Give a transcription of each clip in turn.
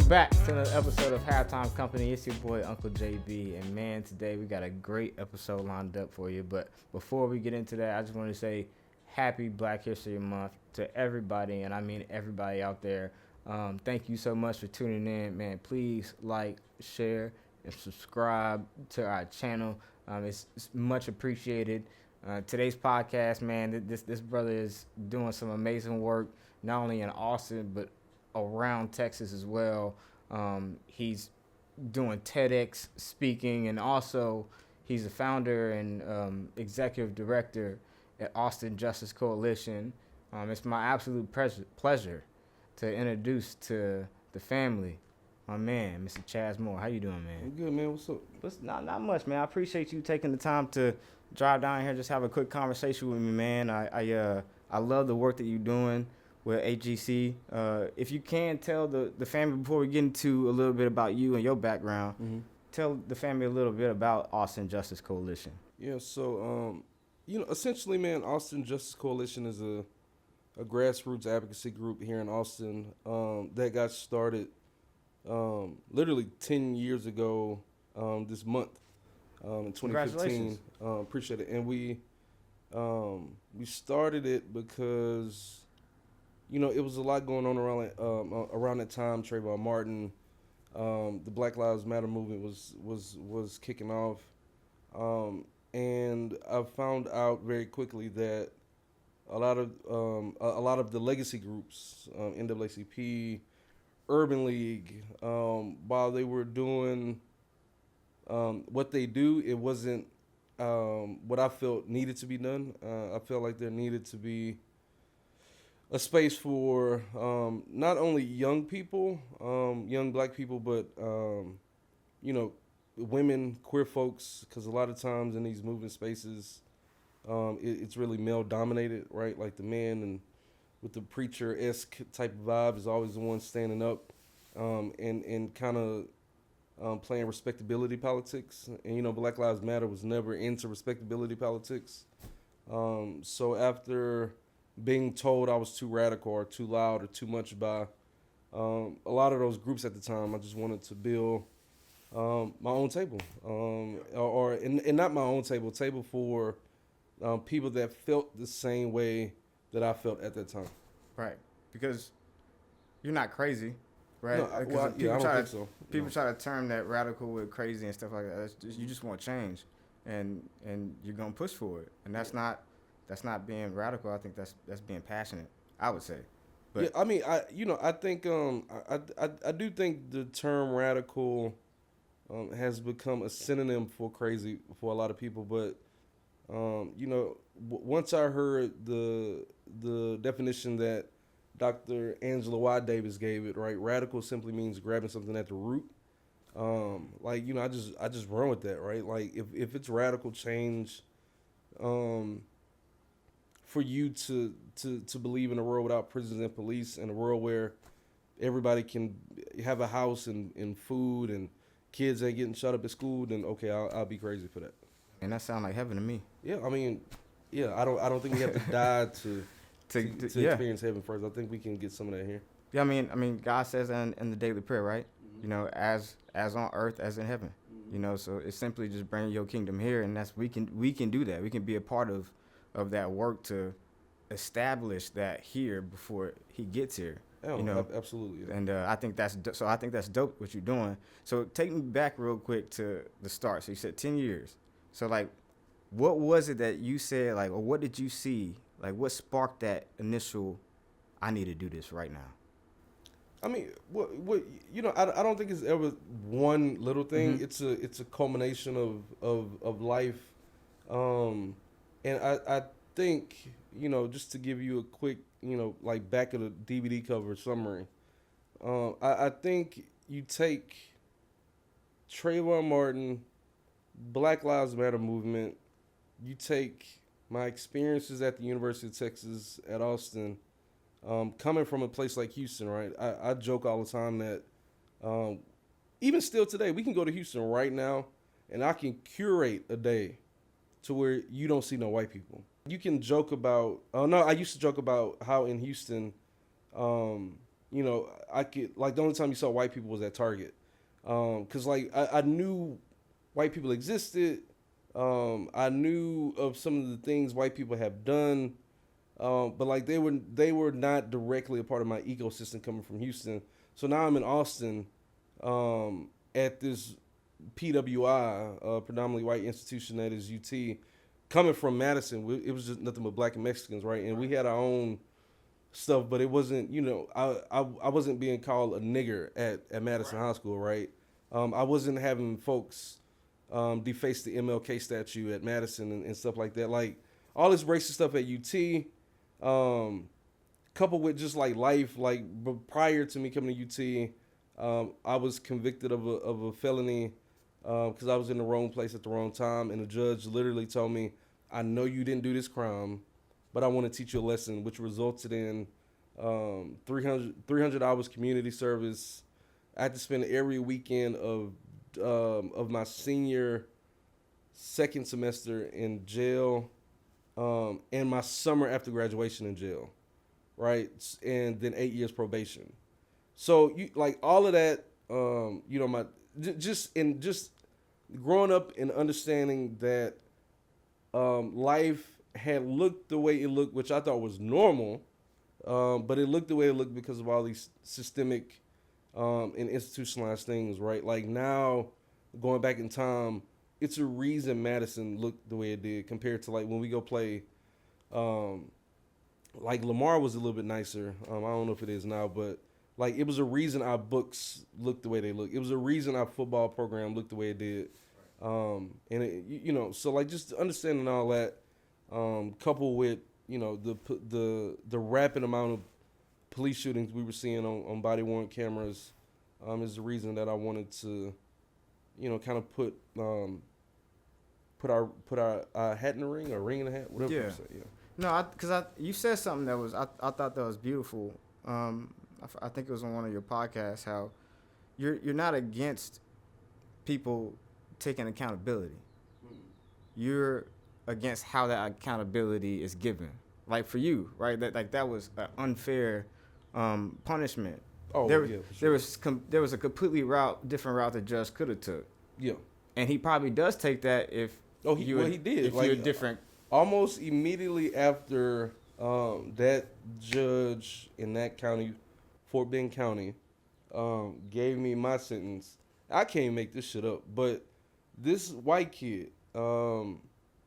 Welcome back to another episode of Halftime Company. It's your boy Uncle JB, and man, today we got a great episode lined up for you. But before we get into that, I just want to say happy Black History Month to everybody, and I mean everybody out there. Thank you so much for tuning in, man. Please like, share, and subscribe to our channel. It's much appreciated. Today's podcast, man, this brother is doing some amazing work, not only in Austin but around Texas as well. He's doing TEDx speaking, and also he's the founder and executive director at Austin Justice Coalition. It's my absolute pleasure to introduce to the family my man, Mr. Chaz Moore. How you doing, man? I'm good, man. What's up? Not much, man. I appreciate you taking the time to drive down here, just have a quick conversation with me, man. I love the work that you're doing with AGC. If you can tell the family, before we get into a little bit about you and your background, tell the family a little bit about Austin Justice Coalition. Yeah, so, essentially, man, Austin Justice Coalition is a grassroots advocacy group here in Austin that got started literally 10 years ago this month in 2015. Appreciate it. And we started it because it was a lot going on around that time. Trayvon Martin, the Black Lives Matter movement was kicking off, and I found out very quickly that a lot of the legacy groups, NAACP, Urban League, while they were doing what they do, it wasn't what I felt needed to be done. I felt like there needed to be a space for not only young people, young Black people, but women, queer folks, because a lot of times in these movement spaces, it's really male dominated, right? Like the man and with the preacher-esque type of vibe is always the one standing up and kind of playing respectability politics. And Black Lives Matter was never into respectability politics. So after being told I was too radical or too loud or too much by a lot of those groups at the time, I just wanted to build my own table, and not my own table for people that felt the same way that I felt at that time. Right, because you're not crazy, right? No, I don't think so. People try to term that radical with crazy and stuff like that. You just want change, and you're gonna push for it, and that's not being radical. I think that's being passionate, I would say. But yeah, I mean, I think I do think the term radical has become a synonym for crazy for a lot of people. But once I heard the definition that Dr. Angela Y. Davis gave it, right, radical simply means grabbing something at the root. I just run with that, right? Like if it's radical change, for you to believe in a world without prisons and police, and a world where everybody can have a house and food and kids ain't getting shut up at school, then okay, I'll be crazy for that. And that sounds like heaven to me. Yeah, I mean, yeah, I don't think we have to die to experience heaven first. I think we can get some of that here. Yeah, I mean, God says in the daily prayer, right? Mm-hmm. As on earth as in heaven. Mm-hmm. So it's simply just bringing your kingdom here, and we can do that. We can be a part of that work to establish that here before he gets here. Oh, absolutely. Yeah. And I think that's dope what you're doing. So take me back real quick to the start. So you said 10 years. So like, what was it that you said, like, or what did you see? Like, what sparked that initial, I need to do this right now? I mean, I don't think it's ever one little thing. Mm-hmm. It's a culmination of life. And I think, just to give you a quick, like back of the DVD cover summary, I think you take Trayvon Martin, Black Lives Matter movement, you take my experiences at the University of Texas at Austin, coming from a place like Houston, right? I joke all the time that even still today, we can go to Houston right now and I can curate a day to where you don't see no white people. You can joke about, I used to joke about how in Houston, you know, I could like the only time you saw white people was at Target, because like I knew white people existed. I knew of some of the things white people have done, but like they were not directly a part of my ecosystem coming from Houston. So now I'm in Austin, at this PWI, predominantly white institution that is UT, coming from Madison. It was just nothing but black and Mexicans, right? And we had our own stuff, but it wasn't, you know, I wasn't being called a nigger at Madison High School, right? I wasn't having folks deface the MLK statue at Madison and stuff like that. Like all this racist stuff at UT, coupled with just like life, like prior to me coming to UT, I was convicted of a felony because I was in the wrong place at the wrong time, and the judge literally told me, "I know you didn't do this crime, but I want to teach you a lesson," which resulted in 300 hours community service. I had to spend every weekend of my senior second semester in jail, and my summer after graduation in jail, right? And then 8 years probation. So you like all of that, you know, my just growing up and understanding that life had looked the way it looked, which I thought was normal, but it looked the way it looked because of all these systemic and institutionalized things, right? Like now, going back in time, it's a reason Madison looked the way it did compared to like when we go play. Like Lamar was a little bit nicer. I don't know if it is now, but like it was a reason our books looked the way they look. It was a reason our football program looked the way it did. And it, you know, so like just understanding all that, coupled with, you know, the rapid amount of police shootings we were seeing on body worn cameras, is the reason that I wanted to, you know, kind of put our hat in the ring or ring in the hat, whatever you say. Yeah. No, because you said something that was I thought that was beautiful. I think it was on one of your podcasts how you're not against people taking accountability. You're against how that accountability is given. Like for you, right? That was an unfair punishment. Oh, there, yeah, for sure. there was a completely different route the judge could have took. Yeah. And he probably does take that if he did. If like, you're different. Almost immediately after that judge in that county, Fort Bend County, gave me my sentence. I can't make this shit up, but this white kid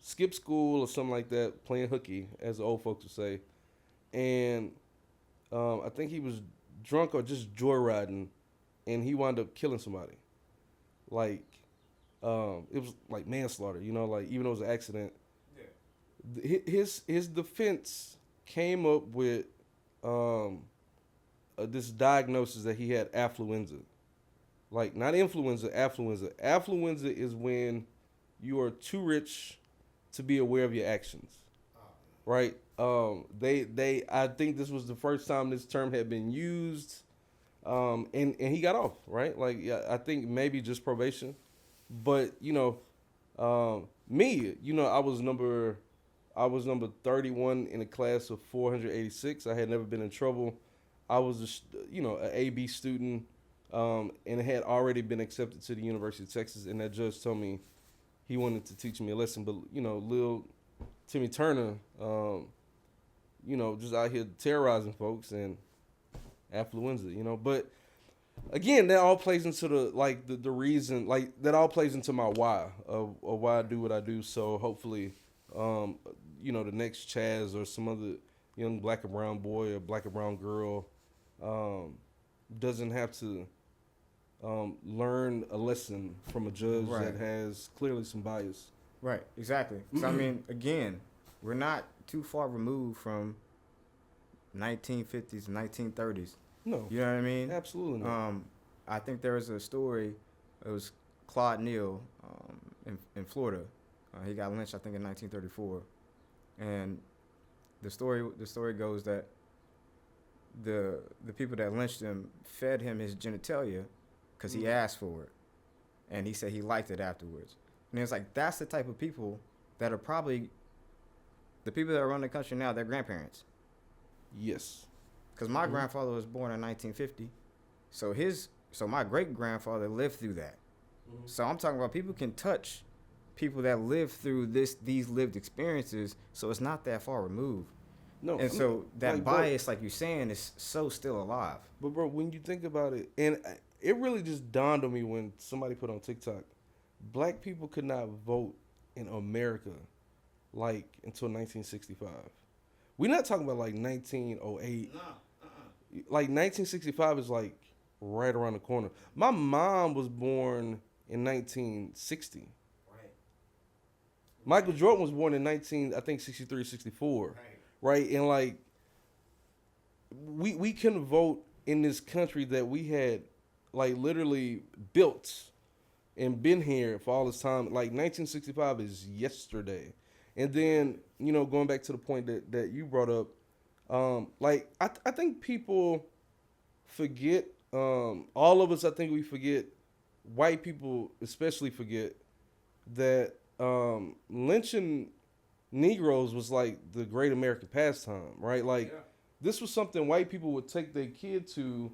skipped school or something like that, playing hooky, as the old folks would say, and I think he was drunk or just joyriding, and he wound up killing somebody. Like, it was like manslaughter, you know, like even though it was an accident. Yeah. His defense came up with this diagnosis that he had affluenza. Like, not influenza, affluenza. Affluenza is when you are too rich to be aware of your actions, right? I think this was the first time this term had been used, and he got off, right? Like, yeah, I think maybe just probation, but you know, me, you know, I was number 31 in a class of 486. I had never been in trouble. I was an AB student, and had already been accepted to the University of Texas, and that judge told me he wanted to teach me a lesson. But, you know, Lil Timmy Turner, you know, just out here terrorizing folks and affluenza, you know. But again, that all plays into the reason, like that all plays into my why of why I do what I do. So hopefully, you know, the next Chaz or some other young black and brown boy or black and brown girl doesn't have to learn a lesson from a judge that has clearly some bias. Right, exactly. So, I mean, again, we're not too far removed from 1950s, 1930s. No. You know what I mean? Absolutely not. I think there was a story, it was Claude Neal in Florida. He got lynched, I think, in 1934. And the story goes that the people that lynched him fed him his genitalia because he asked for it, and he said he liked it afterwards. And it's like, that's the type of people that are probably the people that run the country now. Their grandparents. Yes. Because my grandfather was born in 1950, so my great grandfather lived through that. So I'm talking about people can touch people that live through these lived experiences, so it's not that far removed. No, And so that like, bias, like you're saying, is so still alive. But bro, when you think about it, and it really just dawned on me when somebody put on TikTok, black people could not vote in America like until 1965. We're not talking about like 1908. Like 1965 is like right around the corner. My mom was born in 1960. Right. Michael Jordan was born in 63, 64. Right? And like we couldn't vote in this country that we had like literally built and been here for all this time. Like 1965 is yesterday. And then, you know, going back to the point that you brought up, like I think people forget, all of us, I think we forget, white people especially forget that lynching Negroes was like the great American pastime, right? Like this was something white people would take their kid to.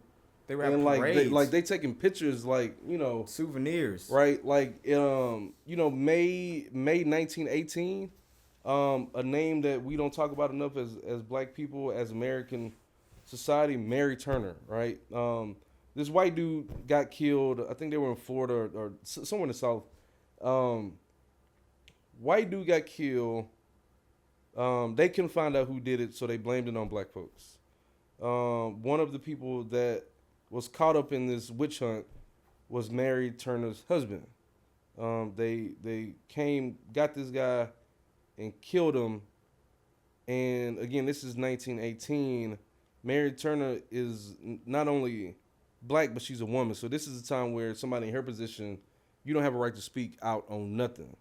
They were having like they taking pictures, like, you know, souvenirs, right? Like you know, May 1918, a name that we don't talk about enough as black people, as American society, Mary Turner, right? This white dude got killed. I think they were in Florida or somewhere in the South. White dude got killed. They couldn't find out who did it, so they blamed it on black folks. One of the people that was caught up in this witch hunt was Mary Turner's husband. They got this guy and killed him. And again, this is 1918. Mary Turner is not only black, but she's a woman. So this is a time where somebody in her position, you don't have a right to speak out on nothing.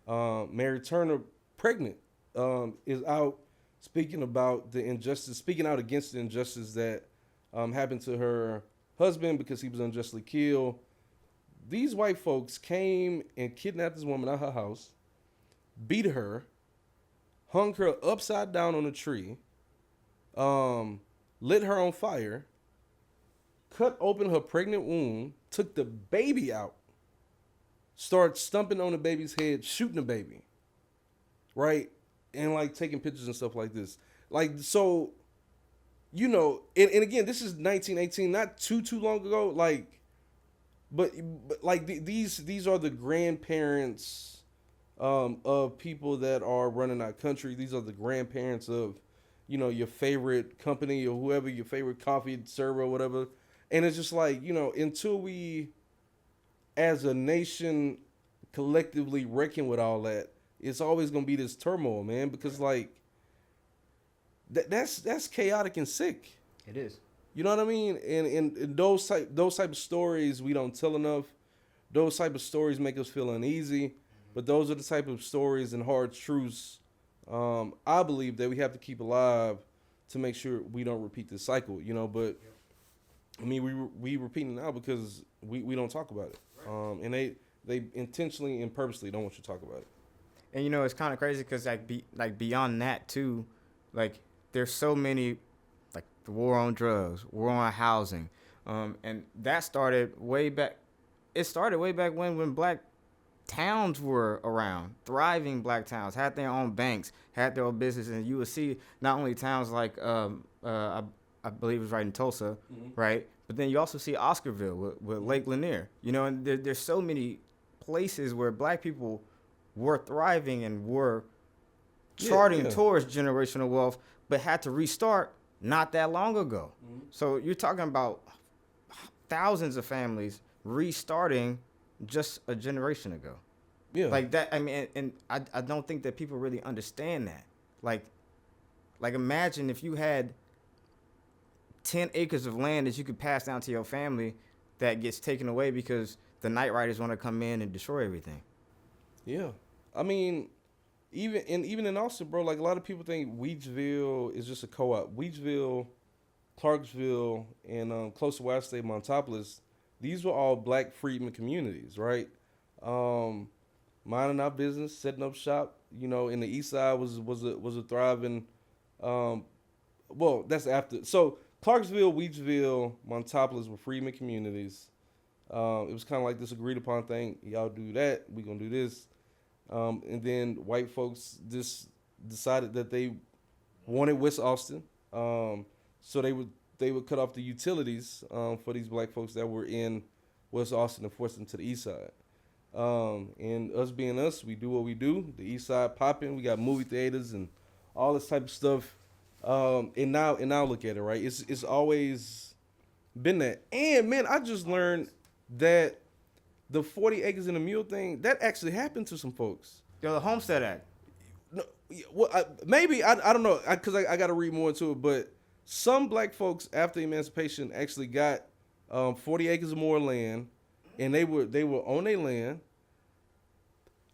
Mary Turner, pregnant, is out speaking about the injustice, speaking out against the injustice that happened to her husband because he was unjustly killed. These white folks came and kidnapped this woman out of her house, beat her, hung her upside down on a tree, lit her on fire, cut open her pregnant womb, took the baby out, started stumping on the baby's head, shooting the baby, right? And like taking pictures and stuff like this. Like, so, you know, and again, this is 1918, not too long ago. Like, but like these are the grandparents of people that are running our country. These are the grandparents of, you know, your favorite company or whoever, your favorite coffee server or whatever. And it's just like, you know, until we as a nation collectively reckon with all that, it's always gonna be this turmoil, man. Because like that's chaotic and sick. It is. You know what I mean? And those type of stories we don't tell enough. Those type of stories make us feel uneasy. But those are the type of stories and hard truths I believe that we have to keep alive to make sure we don't repeat this cycle. You know, but I mean we repeating it now because we don't talk about it. And they intentionally and purposely don't want you to talk about it. And you know, it's kind of crazy because like beyond that too, like there's so many, like the war on drugs, war on housing, and that started way back. It started way back when black towns were around, thriving black towns, had their own banks, had their own businesses, and you would see not only towns like I believe it was right in Tulsa, right, but then you also see Oscarville with Lake Lanier, you know, and there's so many places where black people were thriving and were charting towards generational wealth, but had to restart not that long ago. So you're talking about thousands of families restarting just a generation ago. Yeah. Like that, I mean, and I don't think that people really understand that. Like imagine if you had 10 acres of land that you could pass down to your family that gets taken away because the night riders want to come in and destroy everything. Yeah. I mean, even in Austin, bro, like a lot of people think Wheatsville is just a co-op. Wheatsville, Clarksville, and close to where I stay, Montopolis, these were all black freedmen communities, right? Minding our business, setting up shop. You know, in the East Side was a thriving. Well, that's after. So Clarksville, Wheatsville, Montopolis were freedmen communities. It was kind of like this agreed upon thing. Y'all do that, we gonna do this. And then white folks just decided that they wanted West Austin. So they would cut off the utilities for these black folks that were in West Austin and force them to the east side. And us being us, we do what we do. The east side popping. We got movie theaters and all this type of stuff. And now look at it, right? It's always been that. And man, I just learned that the 40 acres and a mule thing, that actually happened to some folks. Yo, the Homestead Act. No, well, maybe I don't know, because I got to read more into it. But some black folks after emancipation actually got 40 acres or more land, and they were on their land.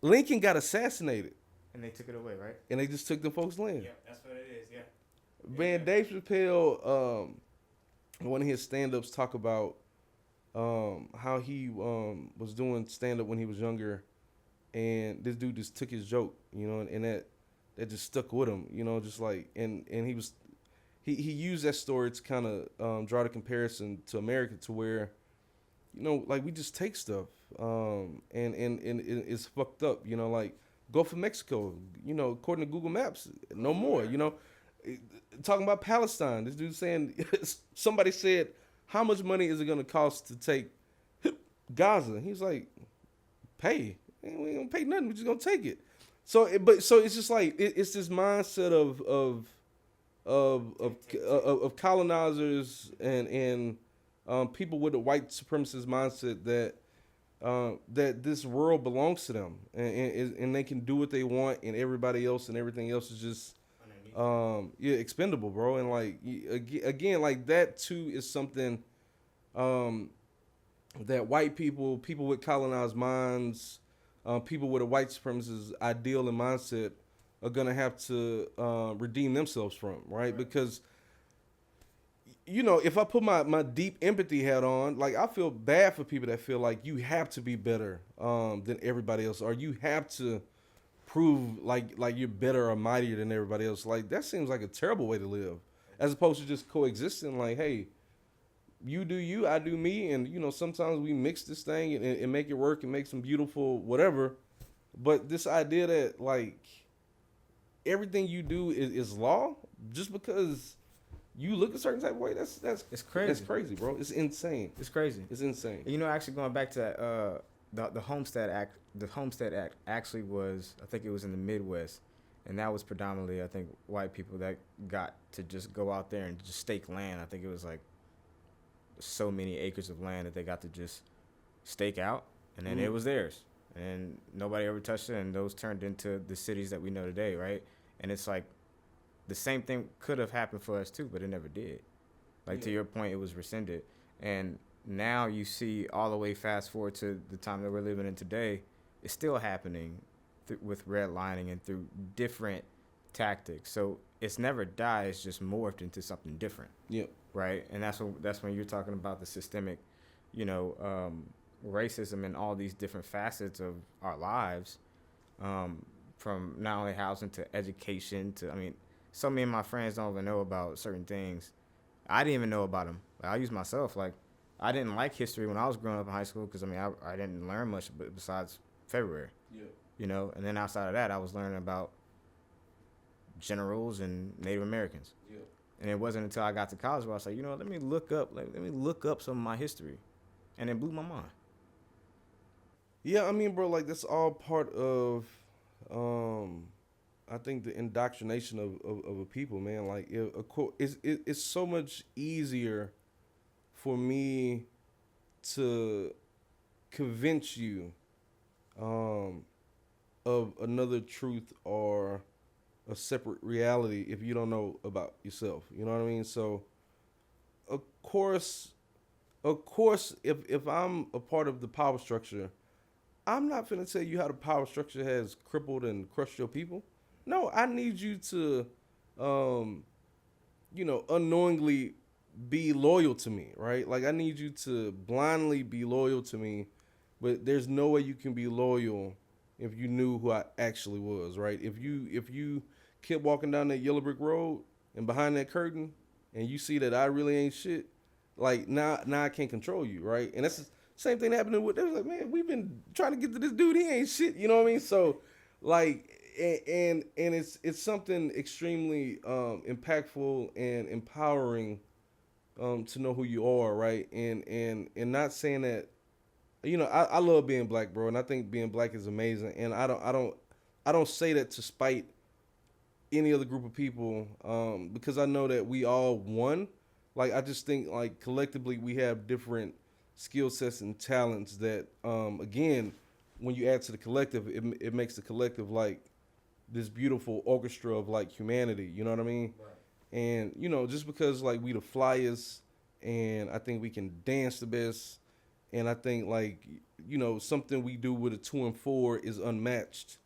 Lincoln got assassinated, And they took it away, right? and they just took the folks' land. Yeah, that's what it is. Yeah. Man, Dave Chappelle, one of his stand-ups talk about how he was doing stand-up when he was younger, and this dude just took his joke, and that just stuck with him, just like, and he used that story to kind of draw the comparison to America, to where, like, we just take stuff, and it's fucked up, like Gulf of Mexico, according to Google Maps, no more, talking about Palestine. This dude saying, somebody said, how much money is it going to cost to take Gaza? He's like, pay. We ain't going to pay nothing. We're just going to take it. So it's just like, it's this mindset of colonizers and people with a white supremacist mindset that this world belongs to them, and they can do what they want, and everybody else and everything else is just expendable, bro. And like, again, like, that too is something that white people with colonized minds, people with a white supremacist ideal and mindset are gonna have to redeem themselves from, right? Because if I put my deep empathy hat on, like, I feel bad for people that feel like you have to be better than everybody else, or you have to prove like you're better or mightier than everybody else. Like, that seems like a terrible way to live, as opposed to just coexisting. Like, hey, you do you, I do me, and sometimes we mix this thing and make it work and make some beautiful whatever. But this idea that, like, everything you do is law just because you look a certain type of way, that's It's crazy. That's crazy, bro. It's insane. It's crazy. It's insane. Actually, going back to that, the Homestead Act. The Homestead Act actually was, I think it was in the Midwest, and that was predominantly, I think, white people that got to just go out there and just stake land. I think it was like so many acres of land that they got to just stake out, and then it was theirs, and nobody ever touched it, and those turned into the cities that we know today, right? And it's like the same thing could have happened for us too, but it never did. Like, to your point, it was rescinded, and now you see, all the way fast forward to the time that we're living in today, it's still happening with redlining and through different tactics. So it's never died. It's just morphed into something different. Yep. Right. And that's when you're talking about the systemic, racism and all these different facets of our lives, from not only housing to education to, so many of my friends don't even know about certain things. I didn't even know about them. I'll use myself. Like, I didn't like history when I was growing up in high school because, I didn't learn much besides February. Yeah. And then outside of that, I was learning about generals and Native Americans. Yeah. And it wasn't until I got to college where I was like, let me look up some of my history. And it blew my mind. Yeah, bro, like, that's all part of, I think, the indoctrination of a people, man. Like, it's so much easier for me to convince you of another truth or a separate reality if you don't know about yourself. You know what I mean? So, of course, if I'm a part of the power structure, I'm not finna tell you how the power structure has crippled and crushed your people. No, I need you to, unknowingly be loyal to me, right? Like, I need you to blindly be loyal to me, but there's no way you can be loyal if you knew who I actually was, right? If you kept walking down that yellow brick road and behind that curtain, and you see that I really ain't shit, like now I can't control you, right? And that's the same thing happening with. They was like, man, we've been trying to get to this dude. He ain't shit. You know what I mean? So, like, and it's something extremely impactful and empowering to know who you are, right? And not saying that, you know, I love being black, bro, and I think being black is amazing. And I don't say that to spite any other group of people, because I know that we all one. Like I just think like collectively we have different skill sets and talents that, again, when you add to the collective, it makes the collective like this beautiful orchestra of like humanity. You know what I mean? Right. And you know, just because like we the flyest, and I think we can dance the best, and I think like, you know, something we do with a 2 and 4 is unmatched.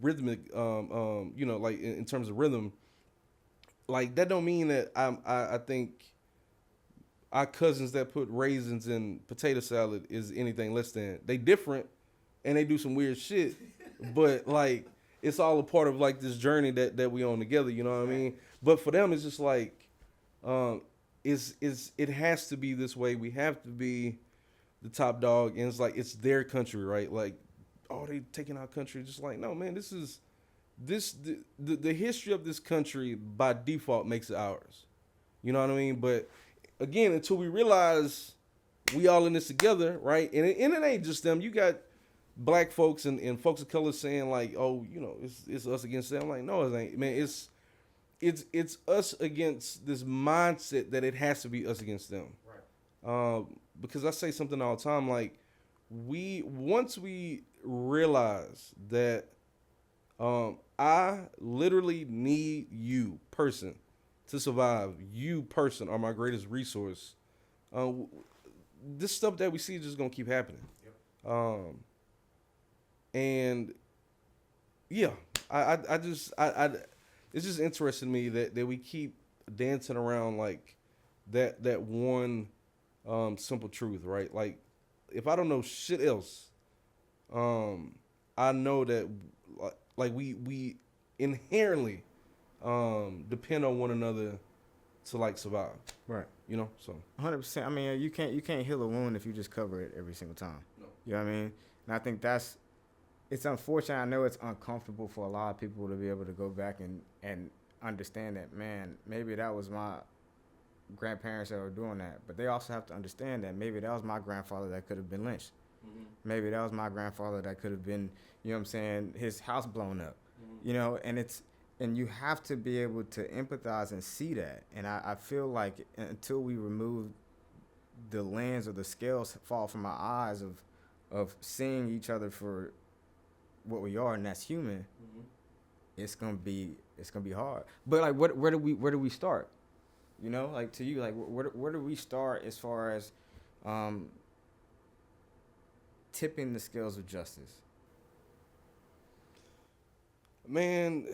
Rhythmic, you know, like in terms of rhythm, like that don't mean that I think our cousins that put raisins in potato salad is anything less than. They different, and they do some weird shit, but like it's all a part of like this journey that we on together. You know what I mean? But for them, it's just like, it has to be this way. We have to be the top dog, and it's like it's their country, right? Like, oh, they taking our country. Just like, no, man, this is the history of this country by default makes it ours. You know what I mean? But again, until we realize we all in this together, right? And it ain't just them. You got black folks and folks of color saying like, oh, you know, it's us against them. Like, no, it ain't. Man, it's us against this mindset that it has to be us against them. Right. Because I say something all the time, like once we realize that I literally need you, person, to survive. You, person, are my greatest resource. This stuff that we see is just gonna keep happening. Yep. And yeah, I just it's just interesting to me that we keep dancing around like that one simple truth, right? Like if I don't know shit else, I know that like we inherently depend on one another to like survive. Right. You know, so 100%. I mean, you can't heal a wound if you just cover it every single time. No. You know what I mean? And I think it's unfortunate. I know it's uncomfortable for a lot of people to be able to go back and understand that, man, maybe that was my grandparents that were doing that. But they also have to understand that maybe that was my grandfather that could have been lynched. Mm-hmm. Maybe that was my grandfather that could have been, you know what I'm saying, his house blown up. Mm-hmm. You know, and you have to be able to empathize and see that. And I feel like until we remove the lens or the scales fall from our eyes of seeing each other for what we are, and that's human, mm-hmm. it's gonna be hard. But like, where do we start? You know, like to you, like where do we start as far as tipping the scales of justice? Man,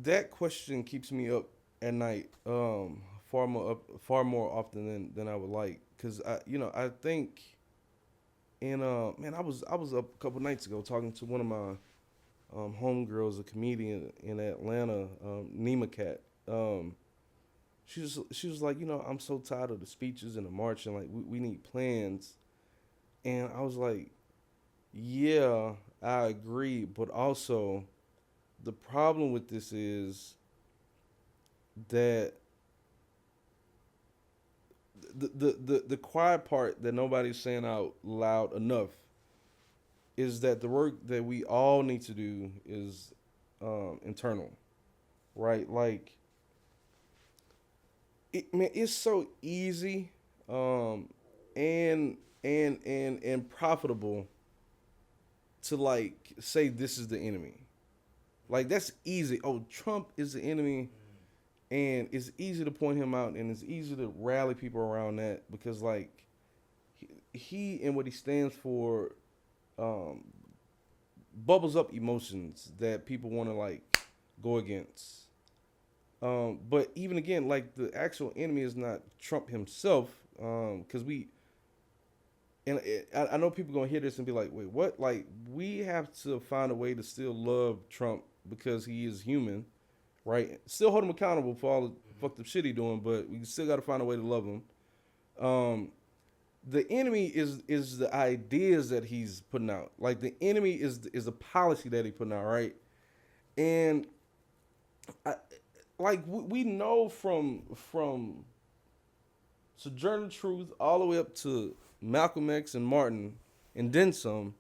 that question keeps me up at night far more often than I would like, because I think man, I was up a couple nights ago talking to one of my homegirls, a comedian in Atlanta, Nima Cat. She was like, you know, I'm so tired of the speeches and the marching, like we need plans. And I was like, yeah, I agree, but also the problem with this is that the quiet part that nobody's saying out loud enough is that the work that we all need to do is internal, right? Like, it's so easy and profitable to like say this is the enemy. Like, that's easy. Oh, Trump is the enemy. And it's easy to point him out, and it's easy to rally people around that because, like, he and what he stands for bubbles up emotions that people want to, like, go against. But even again, like, the actual enemy is not Trump himself, because I know people going to hear this and be like, wait, what? Like, we have to find a way to still love Trump because he is human. right? Still hold him accountable for all the fucked up shit he doing, but we still got to find a way to love him. The enemy is the ideas that he's putting out. Like the enemy is the policy that he's putting out, right? And we know from Sojourner Truth all the way up to Malcolm X and Martin and then some.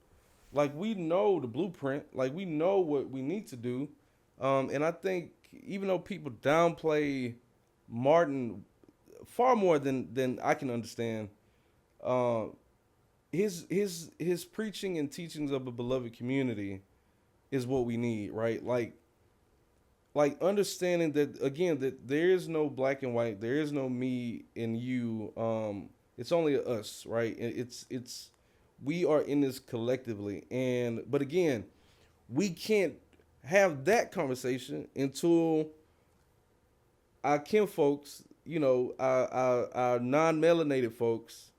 Like we know the blueprint. Like we know what we need to do. And I think even though people downplay Martin far more than I can understand, his preaching and teachings of a beloved community is what we need, right? Like understanding that again that there is no black and white, there is no me and you. It's only us, right? It's we are in this collectively, but again, we can't have that conversation until our kinfolks, our non-melanated folks,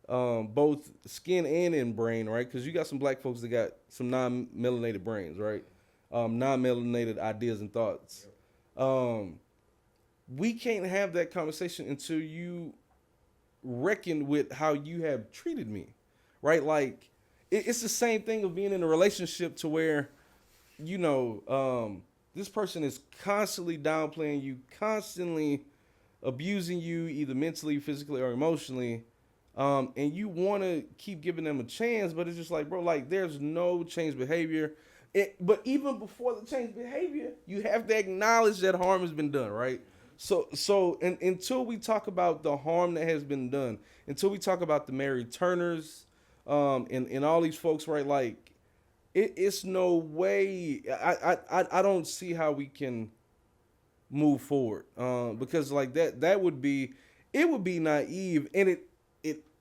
both skin and in brain, right? Because you got some black folks that got some non-melanated brains, right? Non-melanated ideas and thoughts. We can't have that conversation until you reckon with how you have treated me, right? Like it's the same thing of being in a relationship to where, this person is constantly downplaying you, constantly abusing you, either mentally, physically, or emotionally. And you want to keep giving them a chance, but it's just like, bro, like there's no changed behavior. But even before the changed behavior, you have to acknowledge that harm has been done, right? So until we talk about the harm that has been done, until we talk about the Mary Turners, and all these folks, right? Like, it's no way. I don't see how we can move forward, because like that would be naive, and it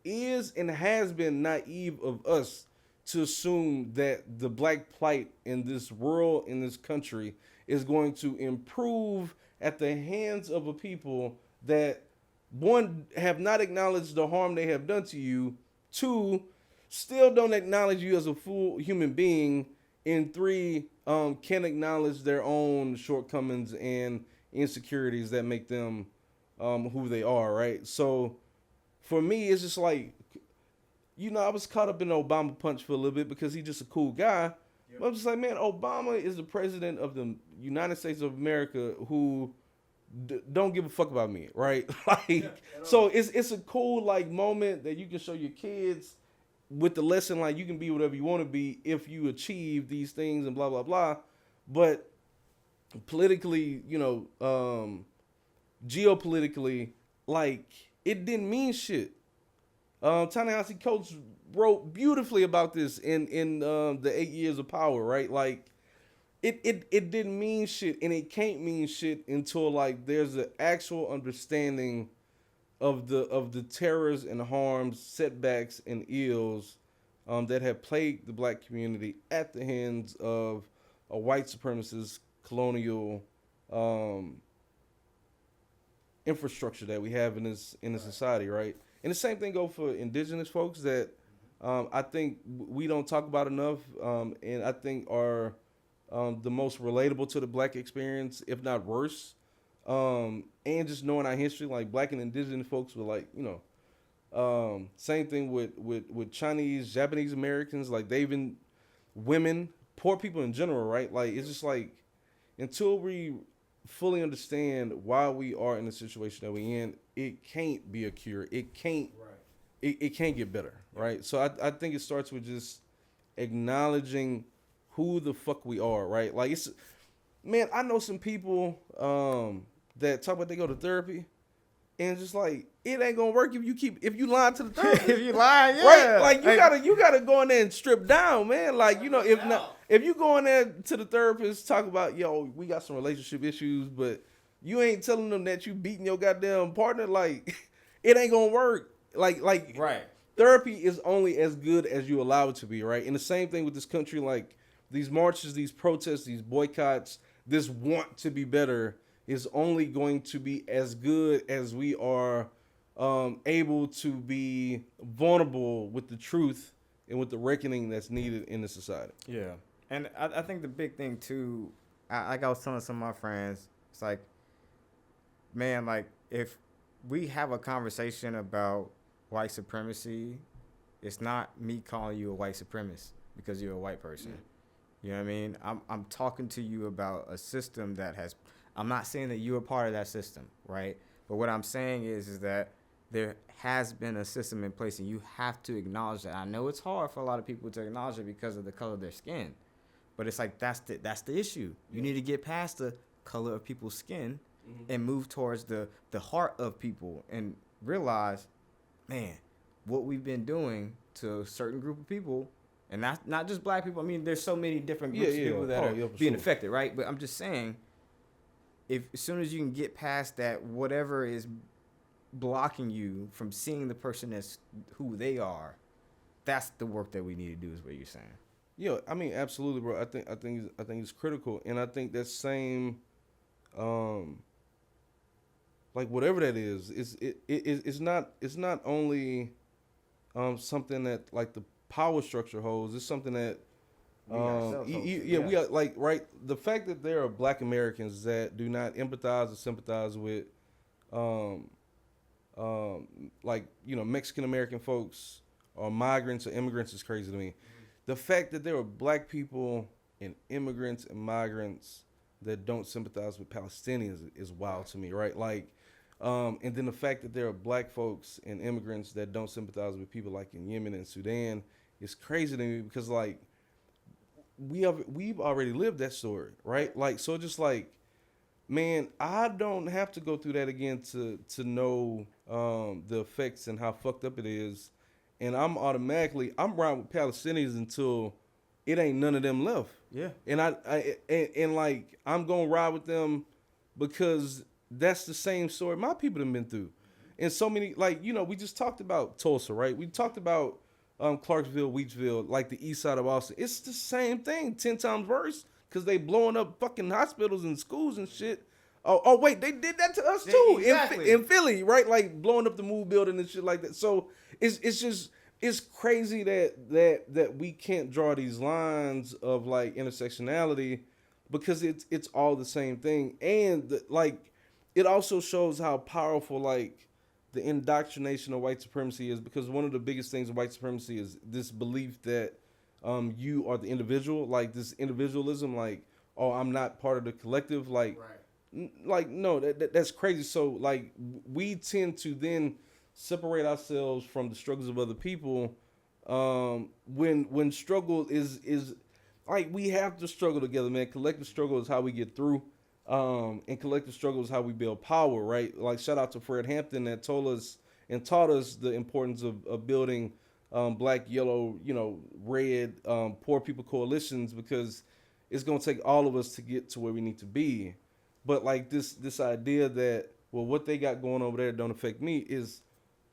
is and has been naive of us to assume that the black plight in this world, in this country, is going to improve at the hands of a people that, one, have not acknowledged the harm they have done to you, two, still don't acknowledge you as a full human being, and three, can't acknowledge their own shortcomings and insecurities that make them who they are, right? So for me, it's just like, I was caught up in the Obama punch for a little bit because he's just a cool guy. Yep. But I'm just like, man, Obama is the president of the United States of America who don't give a fuck about me, right? So it's a cool like moment that you can show your kids with the lesson, like you can be whatever you want to be if you achieve these things and blah, blah, blah. But politically, geopolitically, like it didn't mean shit. Ta-Nehisi Coates wrote beautifully about this in the 8 Years of Power, right? Like it didn't mean shit, and it can't mean shit until like there's an actual understanding of the terrors and harms, setbacks and ills that have plagued the black community at the hands of a white supremacist colonial infrastructure that we have in this society, right? And the same thing go for indigenous folks that I think we don't talk about enough, and I think are the most relatable to the black experience, if not worse. And just knowing our history, like black and indigenous folks were like, same thing with Chinese, Japanese Americans, like they've been women, poor people in general, right? Like it's just like until we fully understand why we are in the situation that we in, it can't be a cure. It can't. Right. It can't get better, right? So I think it starts with just acknowledging who the fuck we are, right? Like man, I know some people that talk about they go to therapy, and just like it ain't gonna work if you lying to the therapist. If you lying, yeah. Right? Like you gotta go in there and strip down, man. Like if you go in there to the therapist, talk about we got some relationship issues, but you ain't telling them that you beating your goddamn partner, like it ain't gonna work. Like right. Therapy is only as good as you allow it to be, right? And the same thing with this country, like these marches, these protests, these boycotts, this want to be better is only going to be as good as we are able to be vulnerable with the truth and with the reckoning that's needed in the society. Yeah. And I think the big thing too, like I was telling some of my friends, It's like, man, like if we have a conversation about white supremacy, it's not me calling you a white supremacist because you're a white person. You know what I mean? I'm talking to you about a system that has. I'm not saying that you're a part of that system, right? But what I'm saying is that there has been a system in place, and you have to acknowledge that. I know it's hard for a lot of people to acknowledge it because of the color of their skin, but it's like that's the issue. You need to get past the color of people's skin and move towards the heart of people and realize, man, what we've been doing to a certain group of people, and not just black people. I mean, there's so many different groups of people that are being affected, right? But I'm just saying, if as soon as you can get past that, whatever is blocking you from seeing the person as who they are, that's the work that we need to do, is what you're saying. Yeah, I mean, absolutely, bro. I think it's critical, and I think that same, like whatever that is, it's not only something that like the power structure holds. It's something that we are like, right. The fact that there are Black Americans that do not empathize or sympathize with, like, you know, Mexican American folks or migrants or immigrants is crazy to me. The fact that there are Black people and immigrants and migrants that don't sympathize with Palestinians is wild to me, right? Like, and then the fact that there are Black folks and immigrants that don't sympathize with people like in Yemen and Sudan is crazy to me, because like we've already lived that story, right? Like, so just like, man, I don't have to go through that again to know the effects and how fucked up it is. And I'm riding with Palestinians until it ain't none of them left. Yeah. And and like, I'm gonna ride with them because that's the same story my people have been through. And so many, like, you know, we just talked about Tulsa, right? We talked about Clarksville, Wheatsville, like the east side of Austin. It's the same thing, 10 times worse, because they blowing up fucking hospitals and schools and shit. Oh wait, they did that to us too, exactly. in Philly, right? Like blowing up the Move building and shit like that. So it's crazy that we can't draw these lines of like intersectionality, because it's all the same thing. And like, it also shows how powerful like the indoctrination of white supremacy is, because one of the biggest things of white supremacy is this belief that you are the individual, like this individualism, like, oh, I'm not part of the collective, like. Right. Like, no, that's crazy. So like, we tend to then separate ourselves from the struggles of other people, when struggle is like, we have to struggle together, man. Collective struggle is how we get through, and collective struggle is how we build power, right? Like, shout out to Fred Hampton that told us and taught us the importance of building black, yellow, you know, red, poor people coalitions, because it's gonna take all of us to get to where we need to be. But like, this idea that, well, what they got going over there don't affect me is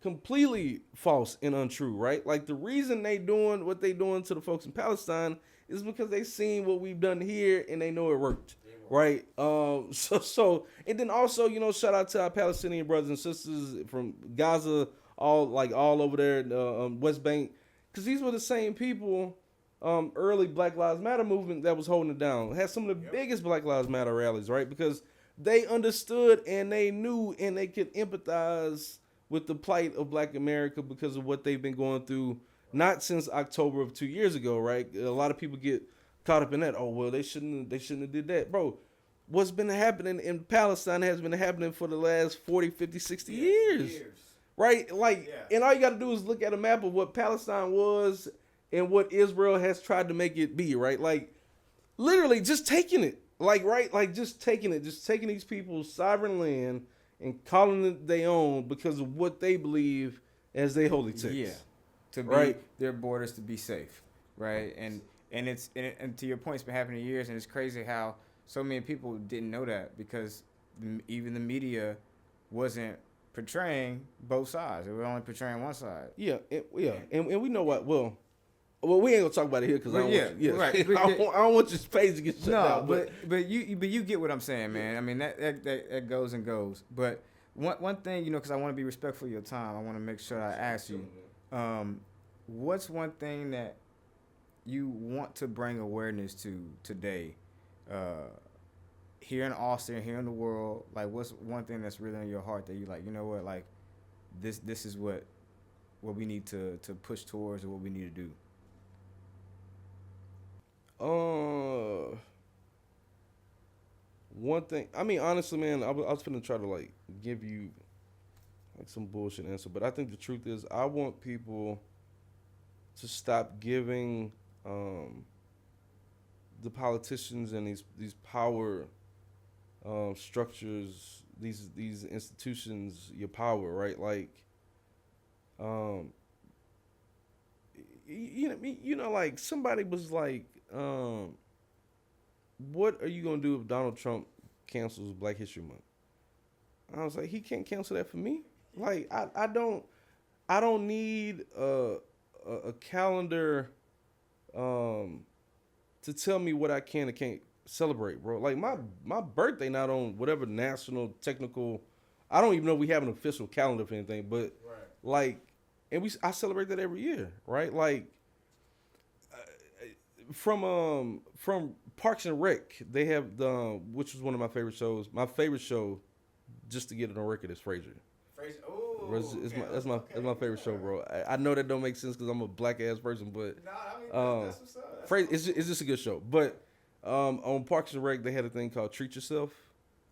completely false and untrue, right? Like, the reason they doing what they doing to the folks in Palestine is because they seen what we've done here and they know it worked, right? So and then also, you know, shout out to our Palestinian brothers and sisters from Gaza, all over there in the West Bank, because these were the same people. Early Black Lives Matter movement that was holding it down. It had some of the biggest Black Lives Matter rallies, right? Because they understood and they knew and they could empathize with the plight of Black America because of what they've been going through, not since October of 2 years ago, right? A lot of people get caught up in that. Oh, well, they shouldn't have did that. Bro, what's been happening in Palestine has been happening for the last 40, 50, 60 years. Right? Like, and all you got to do is look at a map of what Palestine was and what Israel has tried to make it be, right? Like, literally just taking it. Like, right? Like, just taking these people's sovereign land and calling it their own because of what they believe as their holy text. Yeah. To be their borders to be safe. Right? And to your point, it's been happening years, and it's crazy how so many people didn't know that, because even the media wasn't portraying both sides. They were only portraying one side. Yeah. And we know what, well, we ain't gonna talk about it here because I don't want your space to get shut down. But you get what I'm saying, man. I mean, that goes and goes. But one thing, you know, because I want to be respectful of your time, I want to make sure I ask you, what's one thing that you want to bring awareness to today, here in Austin, here in the world, like what's one thing that's really in your heart that you like, you know what, like this is what we need to push towards or what we need to do? Uh, One thing. I mean, honestly, man, I was finna try to like give you like some bullshit answer, but I think the truth is, I want people to stop giving the politicians and these power structures, these institutions, your power, right? Like, um, like somebody was like, what are you gonna do if Donald Trump cancels Black History Month? I was like, he can't cancel that for me. Like, I don't need a calendar to tell me what I can and can't celebrate, bro. Like my birthday not on whatever national technical. I don't even know if we have an official calendar for anything, but Right. like, and I celebrate that every year, right? Like from Parks and Rec, they have the which was one of my favorite shows. My favorite show, just to get it on record, is Frasier. That's my favorite show, bro. I know that don't make sense because I'm a black ass person, but that's what's up. It's just a good show. But on Parks and Rec, they had a thing called Treat Yourself,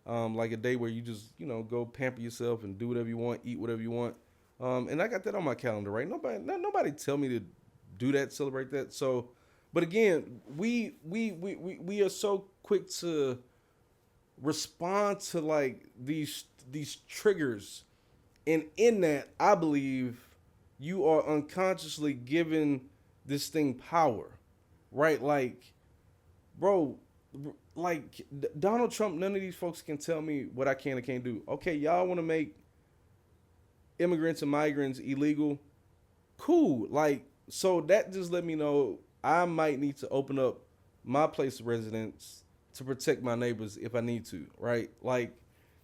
like a day where you just go pamper yourself and do whatever you want, eat whatever you want. And I got that on my calendar, right? Nobody tell me to do that, celebrate that. So, but again, we are so quick to respond to like these triggers. And in that, I believe you are unconsciously giving this thing power, right? Like, bro, like Donald Trump, none of these folks can tell me what I can and can't do. Okay, y'all want to make immigrants and migrants illegal? Cool. Like, so that just let me know I might need to open up my place of residence to protect my neighbors if I need to, right? Like,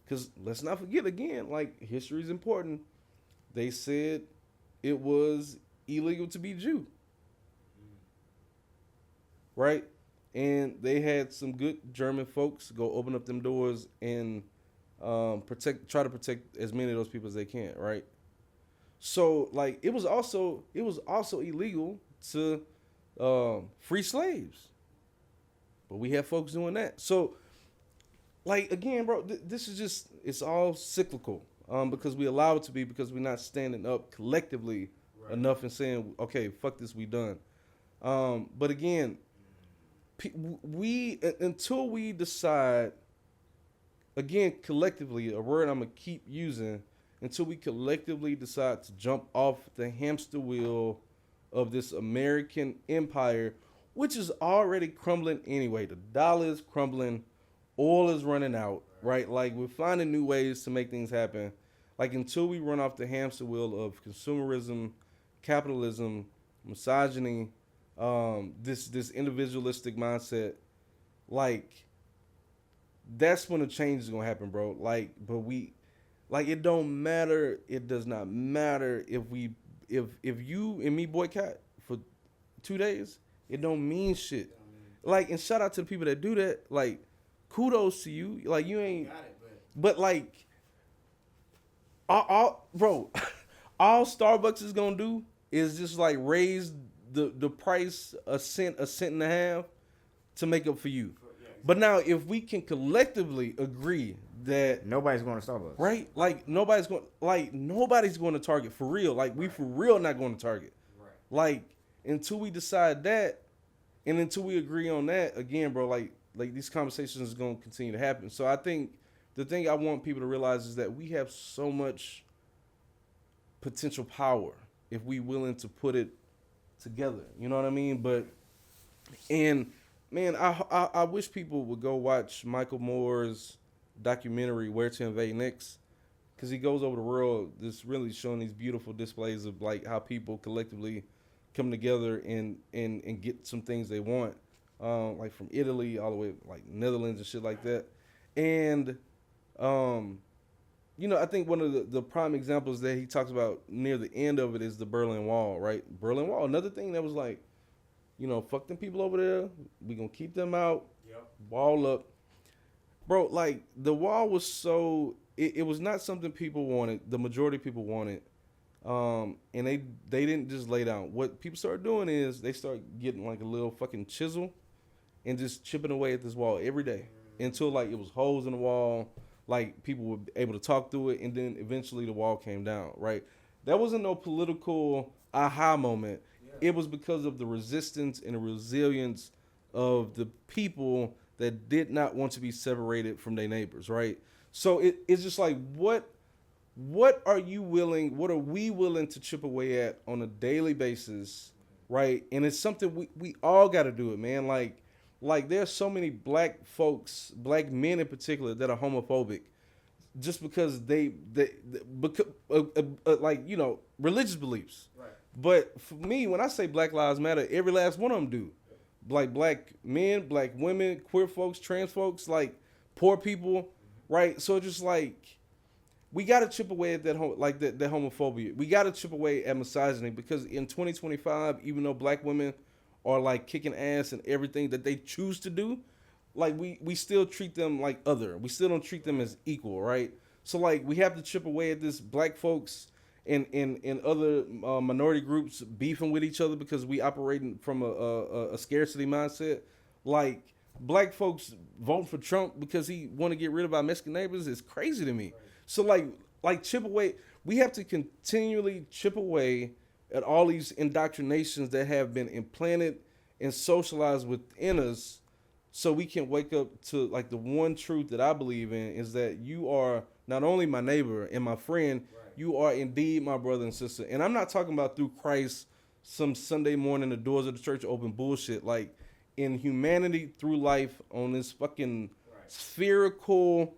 because let's not forget again, like, history is important. They said it was illegal to be Jew, right? And they had some good German folks go open up them doors and try to protect as many of those people as they can, right? So, like, it was also illegal to free slaves, but we have folks doing that. So, like, again, bro, this is just, it's all cyclical because we allow it to be, because we're not standing up collectively enough and saying, okay, fuck this, we done. But again, until we decide, again, collectively, a word I'm going to keep using, until we collectively decide to jump off the hamster wheel of this American empire, which is already crumbling anyway. The dollar is crumbling. Oil is running out, right? Like, we're finding new ways to make things happen. Like, until we run off the hamster wheel of consumerism, capitalism, misogyny, this individualistic mindset, like, that's when the change is gonna happen, bro. Like, but it don't matter. It does not matter if you and me boycott for 2 days. It don't mean shit. Like, and shout out to the people that do that. Like, kudos to you. Like, you ain't. Got it, but like, bro, all Starbucks is gonna do is just like raise the price a cent and a half to make up for you. But now, if we can collectively agree that Nobody's going to Starbucks, right? Like, nobody's going to Target for real. Like, we for real not going to Target. Right. Like, until we decide that, and until we agree on that, again, bro, like these conversations is going to continue to happen. So I think the thing I want people to realize is that we have so much potential power if we willing to put it together. You know what I mean? But, and man, I wish people would go watch Michael Moore's documentary, Where to Invade Next, because he goes over the world just really showing these beautiful displays of like how people collectively come together and get some things they want, like from Italy all the way like Netherlands and shit like that. And I think one of the prime examples that he talks about near the end of it is the Berlin Wall, right? Berlin Wall, another thing that was like, fuck them people over there. We gonna keep them out. Yep. Wall up. bro, like the wall was so it was not something people wanted. The majority of people wanted. And they didn't just lay down. What people started doing is they start getting like a little fucking chisel and just chipping away at this wall every day until like it was holes in the wall, like people were able to talk through it, and then eventually the wall came down. Right? That wasn't no political aha moment. Yeah. It was because of the resistance and the resilience of the people that did not want to be separated from their neighbors. Right? So it's just like what are you willing, what are we willing to chip away at on a daily basis, right? And it's something we all got to do it, man. Like there's so many black folks, black men in particular, that are homophobic just because they because, like, you know, religious beliefs. Right. But for me, when I say Black Lives Matter, every last one of them do. Like black men, black women, queer folks, trans folks, like poor people, right? So just like, we got to chip away at that that homophobia. We got to chip away at misogyny, because in 2025, even though black women are like kicking ass and everything that they choose to do, like we still treat them like other. We still don't treat them as equal, right? So like we have to chip away at this black folks and other minority groups beefing with each other because we operating from a scarcity mindset. Like black folks voting for Trump because he want to get rid of our Mexican neighbors is crazy to me. Right. So like chip away. We have to continually chip away at all these indoctrinations that have been implanted and socialized within us, so we can wake up to like the one truth that I believe in, is that you are not only my neighbor and my friend, right, you are indeed my brother and sister. And I'm not talking about through Christ, some Sunday morning the doors of the church open bullshit. Like in humanity through life on this fucking spherical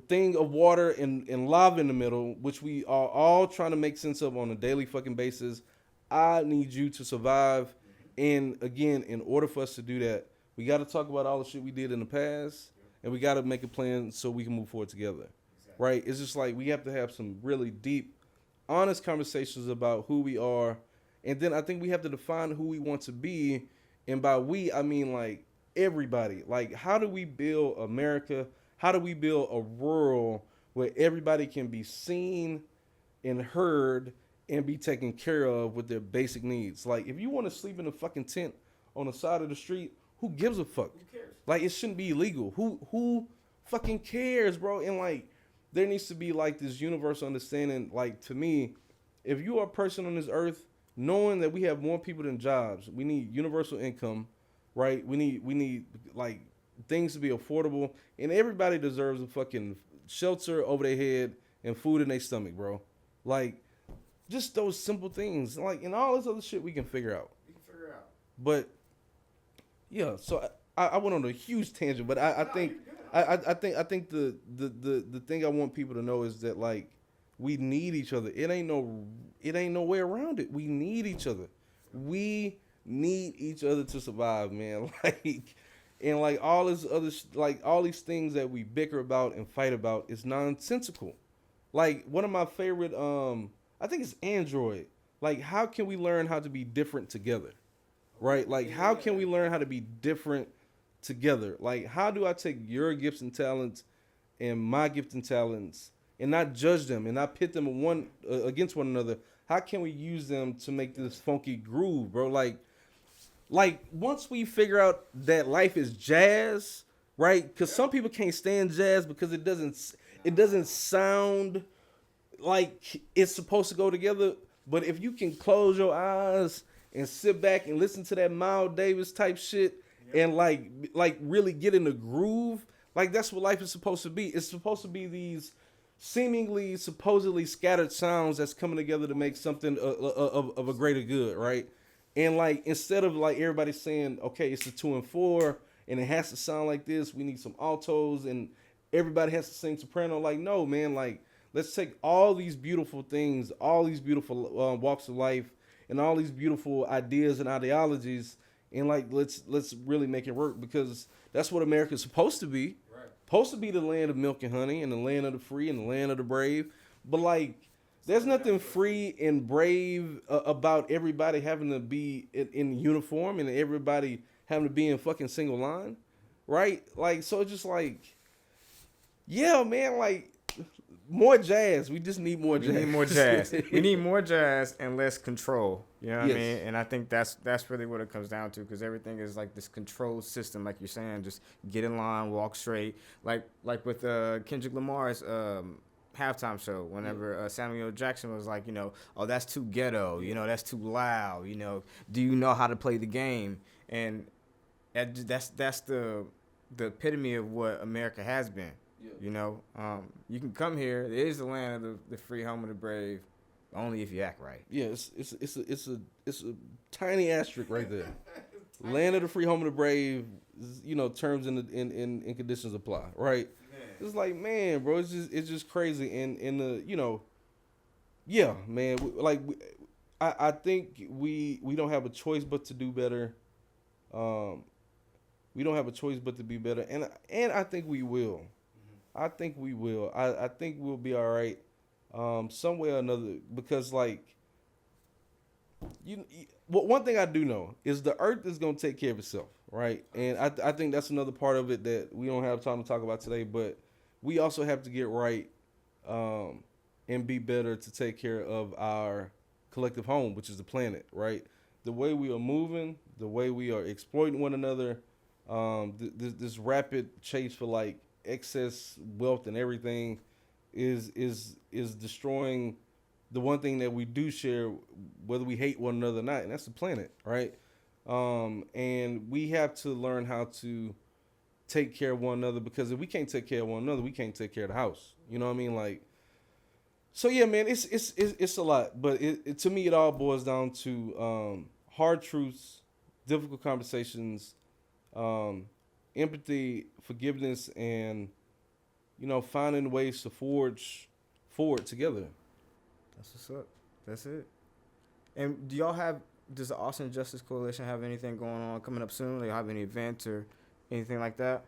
thing of water and lava in the middle, which we are all trying to make sense of on a daily fucking basis. I need you to survive. And again, in order for us to do that, we got to talk about all the shit we did in the past, and we got to make a plan so we can move forward together. Exactly. Right? It's just like we have to have some really deep, honest conversations about who we are. And then I think we have to define who we want to be. And by we, I mean like everybody. Like, how do we build America? How do we build a world where everybody can be seen and heard and be taken care of with their basic needs? Like, if you want to sleep in a fucking tent on the side of the street, who gives a fuck? Who cares? Like, it shouldn't be illegal. Who fucking cares, bro? And like, there needs to be like this universal understanding. Like, to me, if you are a person on this earth, knowing that we have more people than jobs, we need universal income, right? We need like things to be affordable, and everybody deserves a fucking shelter over their head and food in their stomach, bro. Like, just those simple things. Like, and all this other shit we can figure out. But yeah, so I went on a huge tangent, but I think the thing I want people to know is that like we need each other. It ain't no way around it. We need each other. We need each other to survive, man. Like, and like all this other like all these things that we bicker about and fight about is nonsensical. Like, one of my favorite I think it's Android. Like, how can we learn how to be different together? Right? Like, how can we learn how to be different together? Like, how do I take your gifts and talents and my gifts and talents and not judge them and not pit them against one another? How can we use them to make this funky groove, bro? Like once we figure out that life is jazz, right? Because some people can't stand jazz because it doesn't sound like it's supposed to go together. But if you can close your eyes and sit back and listen to that Miles Davis type shit, and like really get in the groove, like that's what life is supposed to be. It's supposed to be these supposedly scattered sounds that's coming together to make something of a greater good, right? And like, instead of like everybody saying, okay, it's a 2 and 4 and it has to sound like this, we need some altos and everybody has to sing soprano. Like, no, man, like, let's take all these beautiful things, all these beautiful walks of life, and all these beautiful ideas and ideologies, and like, let's really make it work, because that's what America's supposed to be. Right. Supposed to be the land of milk and honey, and the land of the free, and the land of the brave. But like, there's nothing free and brave about everybody having to be in uniform and everybody having to be in fucking single line, right? Like, so it's just like, Yeah, man, like more jazz. We just need more We jazz. need more jazz. We need more jazz and less control. You know what I Yes. mean? And I think that's really what it comes down to, because everything is like this control system, like you're saying. Just get in line, walk straight. Like with Kendrick Lamar's halftime show, whenever Samuel Jackson was like, oh, that's too ghetto. That's too loud. Do you know how to play the game? And that's the epitome of what America has been. Yeah. You can come here. It is the land of the free, home of the brave, only if you act right. Yeah, it's a tiny asterisk right there. Land of the free, home of the brave. Terms and conditions apply. Right. Man. It's like, man, bro, it's just crazy. And yeah, man. I think we don't have a choice but to do better. We don't have a choice but to be better, and I think we will. I think we will. I think we'll be all right, some way or another. Because one thing I do know is the earth is gonna take care of itself, right? And I think that's another part of it that we don't have time to talk about today. But we also have to get right, and be better to take care of our collective home, which is the planet, right? The way we are moving, the way we are exploiting one another, this rapid chase for excess wealth and everything is destroying the one thing that we do share, whether we hate one another or not, and that's the planet, right? And we have to learn how to take care of one another, because if we can't take care of one another, we can't take care of the house. You know what I mean? So yeah, man, it's a lot, but to me, it all boils down to hard truths, difficult conversations, empathy, forgiveness, and finding ways to forge forward together. That's what's up. That's it. And does the Austin Justice Coalition have anything going on coming up soon? Do you have any events or anything like that?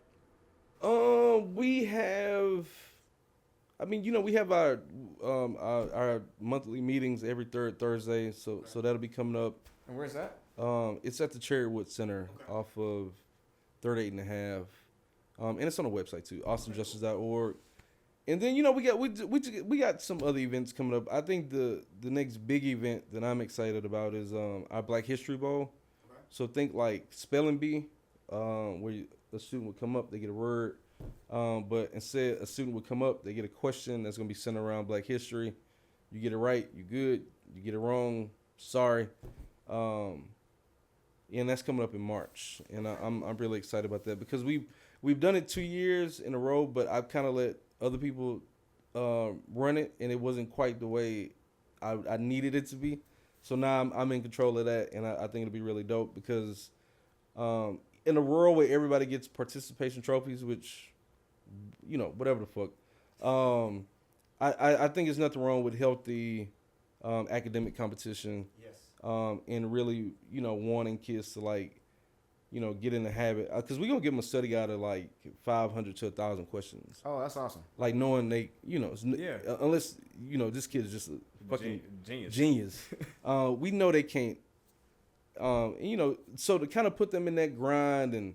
We have. I mean, we have our monthly meetings every third Thursday, so that'll be coming up. And where's that? It's at the Cherrywood Center, off of 38 and a half. And it's on the website too, austinjustice.org. And then we got some other events coming up. I think the next big event that I'm excited about is our Black History Bowl. Okay. So think like spelling bee, where a student would come up, they get a word, but instead a student would come up, they get a question that's gonna be centered around Black history. You get it right, you good. You get it wrong, sorry. And that's coming up in March, and I'm really excited about that, because we've done it 2 years in a row, but I've kind of let other people run it, and it wasn't quite the way I needed it to be. So now I'm in control of that, and I think it'll be really dope, because in a world where everybody gets participation trophies, which whatever the fuck, I think there's nothing wrong with healthy academic competition. Yes. And really wanting kids to get in the habit, because we're going to give them a study guide of 500 to 1,000 questions. Oh, that's awesome. Knowing they, unless, this kid is just a fucking genius. We know they can't, so to kind of put them in that grind and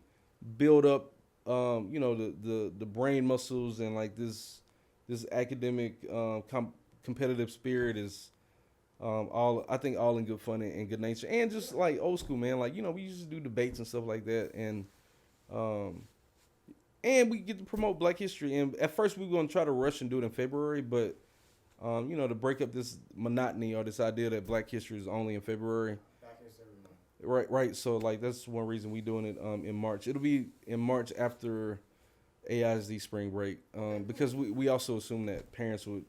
build up, the brain muscles, and this academic competitive spirit is I think all in good fun and good nature, and just old school, man. We used to do debates and stuff like that, and we get to promote Black history. And at first we were going to try to rush and do it in February, but to break up this monotony or this idea that Black history is only in February. Right. So that's one reason we doing it in March. It'll be in March after AISD spring break, because we also assume that parents would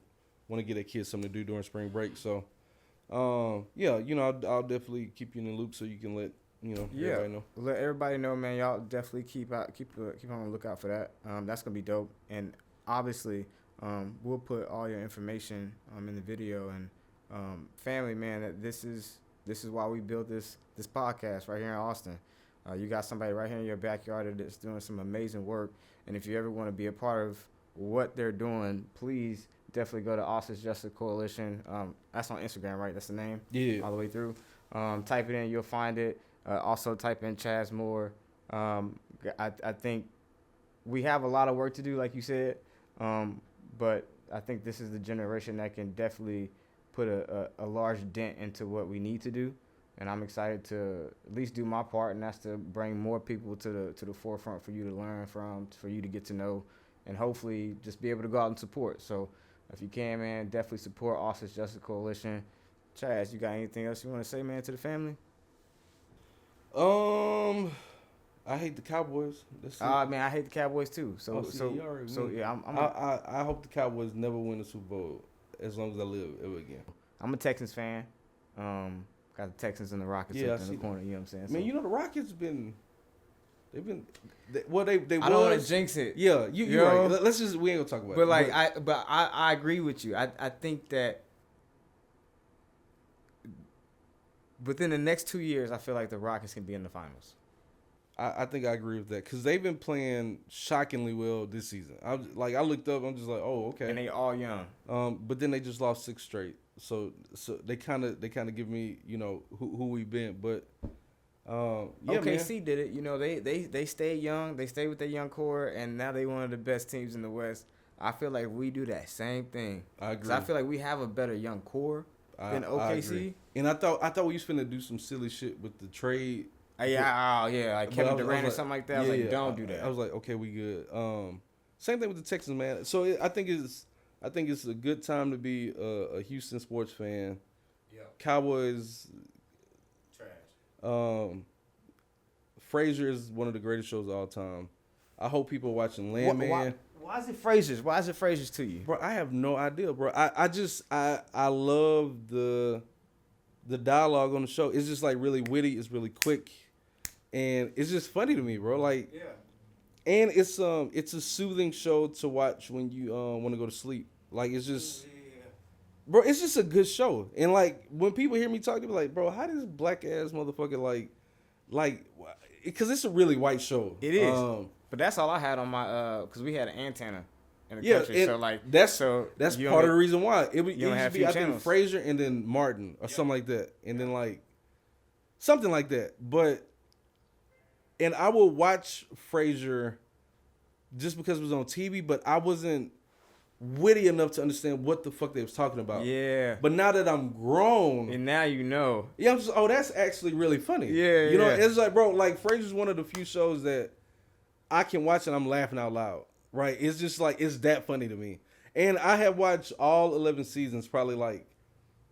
want to get their kids something to do during spring break. So. I'll definitely keep you in the loop, so you can let everybody know. Let everybody know, man. Y'all definitely keep on the lookout for that. That's gonna be dope, and obviously, we'll put all your information in the video. And family, man, that this is why we built this podcast right here in Austin. You got somebody right here in your backyard that's doing some amazing work, and if you ever want to be a part of what they're doing, please definitely go to Austin Justice Coalition. That's on Instagram, right? That's the name? Yeah. All the way through. Type it in, you'll find it. Also type in Chaz Moore. I think we have a lot of work to do, like you said, But I think this is the generation that can definitely put a large dent into what we need to do. And I'm excited to at least do my part, and that's to bring more people to the forefront for you to learn from, for you to get to know, and hopefully just be able to go out and support. So if you can, man, definitely support Austin's Justice Coalition. Chaz, you got anything else you want to say, man, to the family? I hate the Cowboys. Man, I hate the Cowboys too. Yeah, I hope the Cowboys never win the Super Bowl as long as I live ever again. I'm a Texans fan. Got the Texans and the Rockets up in the corner. You know what I'm saying? Man, you know the Rockets they don't want to jinx it. Yeah, you're right. Let's just we ain't gonna talk about it. But I agree with you. I think that within the next 2 years, I feel like the Rockets can be in the finals. I think I agree with that because they've been playing shockingly well this season. I looked up, I'm just like, oh, okay. And they all young. But then they just lost 6 straight. So they kind of give me, who we've been. But OKC man. Did it. You know, they stayed young. They stayed with their young core, and now they one of the best teams in the West. I feel like we do that same thing. I agree. 'Cause I feel like we have a better young core than OKC. And I thought we was finna do some silly shit with the trade. Like Kevin Durant or something like that. I was like, don't do that. I was like, okay, we good. Same thing with the Texans, man. So I think it's a good time to be a Houston sports fan. Yeah. Cowboys. Trash. Frasier is one of the greatest shows of all time. I hope people are watching Landman. Why is it Frasier's? Why is it Frasier's to you? Bro, I have no idea, bro. I love the dialogue on the show. It's just like really witty. It's really quick. And it's just funny to me, bro. Like, yeah. And it's a soothing show to watch when you want to go to sleep. Like, it's just, bro, it's just a good show. And like when people hear me talk, they be like, bro, how does black ass motherfucker like, because it's a really white show. It is. But that's all I had on my because we had an antenna in the country. So like that's part of the reason why it used to be I think Frasier and then Martin or something like that, and then like something like that. But and I will watch Frasier just because it was on TV, but I wasn't witty enough to understand what the fuck they was talking about. Yeah. But now that I'm grown, and now you know, yeah, I'm just that's actually really funny. Yeah. You know, it's like, bro, like Frasier's one of the few shows that I can watch and I'm laughing out loud. Right? It's just like it's that funny to me. And I have watched all 11 seasons probably like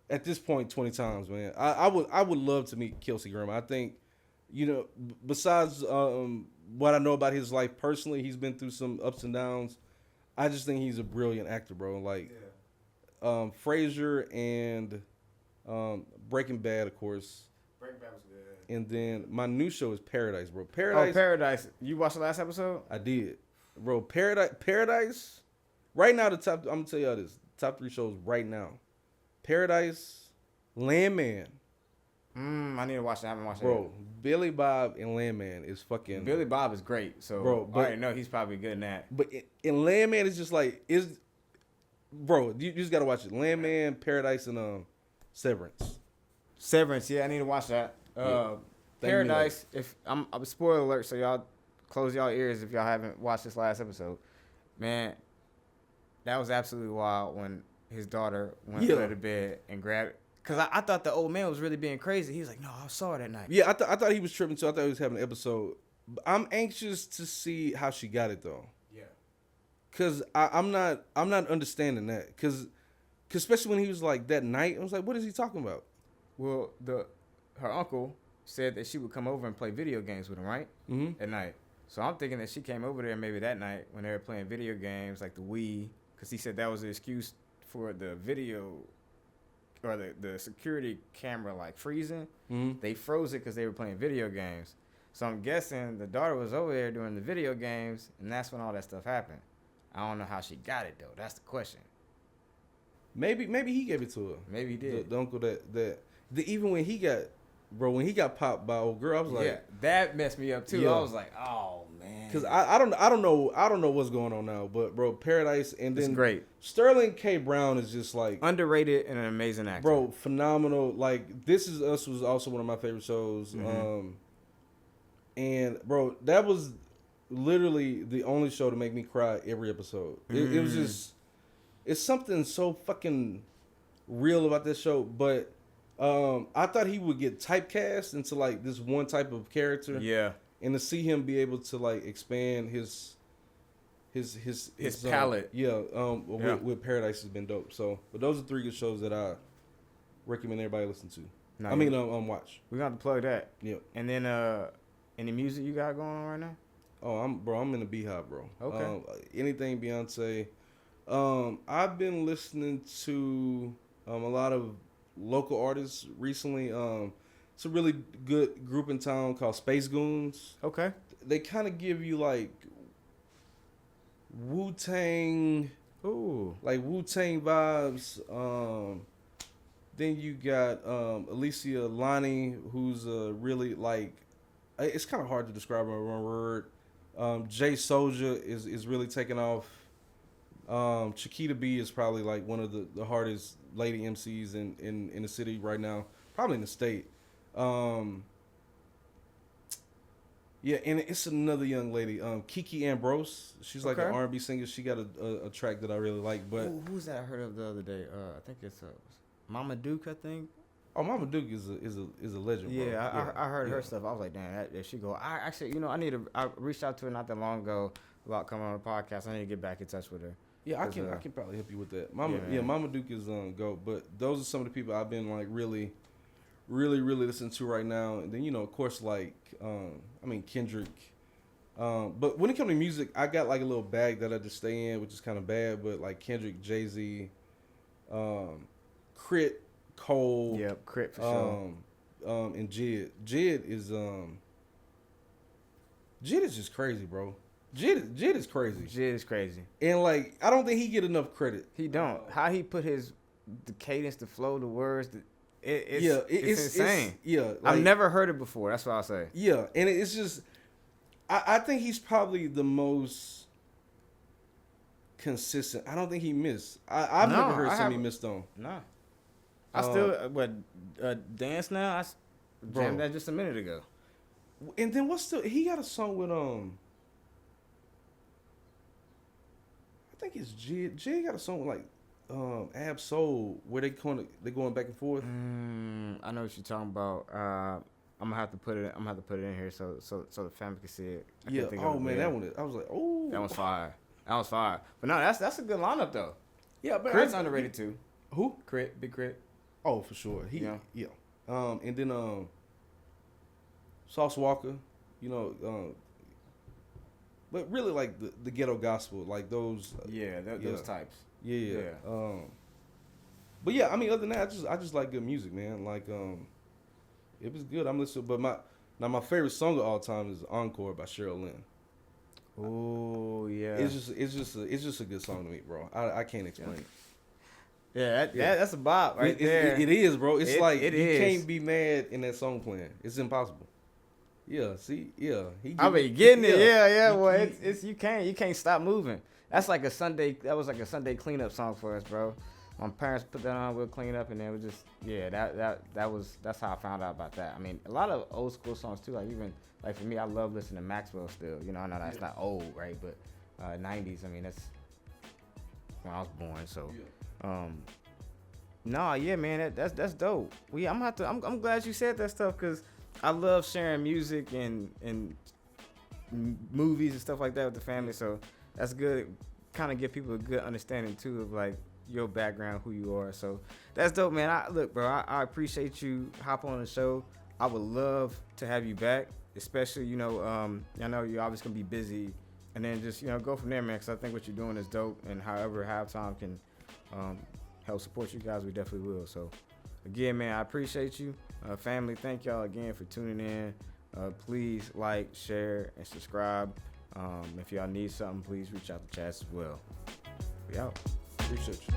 at this point 20 times, man. I would love to meet Kelsey Grammer. I think, besides what I know about his life personally, he's been through some ups and downs. I just think he's a brilliant actor, bro. Like Frasier and Breaking Bad, of course. Breaking Bad was good. And then my new show is Paradise, bro. Paradise. You watched the last episode? I did. Bro, Paradise. Right now, I'm gonna tell y'all this. Top 3 shows right now. Paradise, Landman. I need to watch that. I haven't watched that. Bro, Billy Bob and Landman is fucking. Billy Bob is great. So bro, I already know he's probably good in that. But in Landman, it's just like bro, you just gotta watch it. Landman, Paradise, and Severance. Severance, yeah, I need to watch that. Paradise. If I'm spoiler alert, so y'all close y'all ears if y'all haven't watched this last episode. Man, that was absolutely wild when his daughter went under the bed and grabbed it. Because I thought the old man was really being crazy. He was like, no, I saw her that night. Yeah, I thought he was tripping too. I thought he was having an episode. I'm anxious to see how she got it though. Yeah. Because I'm not understanding that. Because especially when he was like that night, I was like, what is he talking about? Well, her uncle said that she would come over and play video games with him, right? Mm-hmm. At night. So I'm thinking that she came over there maybe that night when they were playing video games like the Wii, because he said that was the excuse for the video or the security camera like freezing. Mm-hmm. They froze it because they were playing video games. So I'm guessing the daughter was over there doing the video games, and that's when all that stuff happened. I don't know how she got it though. That's the question. Maybe he gave it to her. Maybe he did. The uncle even when he got popped by old girl, I was like, yeah, that messed me up too. Yeah. I was like, oh man, because I don't know what's going on now, but bro, Paradise and then it's great. Sterling K. Brown is just like underrated and an amazing actor, bro, phenomenal. Like This Is Us was also one of my favorite shows. Mm-hmm. And bro, that was literally the only show to make me cry every episode. It was just, it's something so fucking real about this show. But I thought he would get typecast into like this one type of character. Yeah. And to see him be able to like expand his palette. With Paradise has been dope. So, but those are 3 good shows that I recommend everybody listen to. Watch. We're gonna have to plug that. Yep. And then any music you got going on right now? Oh, I'm in the Beehive, bro. Okay. Anything Beyonce. I've been listening to a lot of local artists recently. It's a really good group in town called Space Goons. Okay. They kind of give you like Wu-Tang. Ooh. Like Wu-Tang vibes. Then you got Alicia Lonnie, who's really like, it's kind of hard to describe her in one word. Jay Soulja is really taking off. Chiquita B is probably like one of the hardest lady MCs in the city right now, probably in the state. Yeah, and it's another young lady, Kiki Ambrose. She's like an R&B singer. She got a track that I really like. But who's that I heard of the other day? I think it's Mama Duke, I think. Oh, Mama Duke is a legend. Yeah, bro. I heard her stuff. I was like, damn, that she go. I actually, I reached out to her not that long ago about coming on the podcast. I need to get back in touch with her. Yeah, I can probably help you with that. Mama Duke is go. But those are some of the people I've been like really listening to right now. And then of course like Kendrick. But when it comes to music, I got like a little bag that I just stay in, which is kind of bad. But like Kendrick, Jay-Z, Crit, Cole. Yep, Crit for sure. And Jid. Jid is just crazy, bro. Jid is crazy. Jid is crazy. And like I don't think he get enough credit. He don't. How he put the cadence, the flow, the words. It's insane. Like, I've never heard it before. That's what I'll say. Yeah, and it's just, I think he's probably the most consistent. I don't think he missed. I've never heard somebody missed on. No. I still Dance Now. I jammed that just a minute ago. And then he got a song with I think it's Jid. Jid got a song with like Ab Soul where they going back and forth. I know what you're talking about. I'm gonna have to put it in here so the family can see it. Oh man, that one. I was like, oh, that one's fire. But no, that's a good lineup though. Yeah, but Crit's underrated too. Who? Crit, Big Crit. Oh, for sure. Yeah. And then Sauce Walker, but really like the ghetto gospel, like those. Those types. Yeah. But yeah, other than that, I just like good music, man. Like it was good. I'm listening, but my favorite song of all time is "Encore" by Cheryl Lynn. Oh yeah. It's just a good song to me, bro. I can't explain it. Yeah, that's a bop right there. It is, bro. It's like you is. Can't be mad in that song playing. It's impossible. Yeah, see, yeah. I mean, getting it. Yeah. Well, it's you can't stop moving. That was like a Sunday cleanup song for us, bro. My parents put that on, we'll clean up, and then we just that's how I found out about that. I mean, a lot of old school songs too. Like even like for me, I love listening to Maxwell still. I know that's not old, right? But 90s. I mean, that's when I was born. So. Man, that's dope. I'm glad you said that stuff because I love sharing music and movies and stuff like that with the family. So that's good. Kind of give people a good understanding too of like your background, who you are. So that's dope, man. I appreciate you hopping on the show. I would love to have you back, especially I know you're obviously gonna be busy, and then just go from there, man. Because I think what you're doing is dope, and however Halftime can help support you guys, we definitely will. So again, man, I appreciate you. Family, thank y'all again for tuning in. Please like, share, and subscribe. If y'all need something, please reach out to Chaz as well. We out. Appreciate you.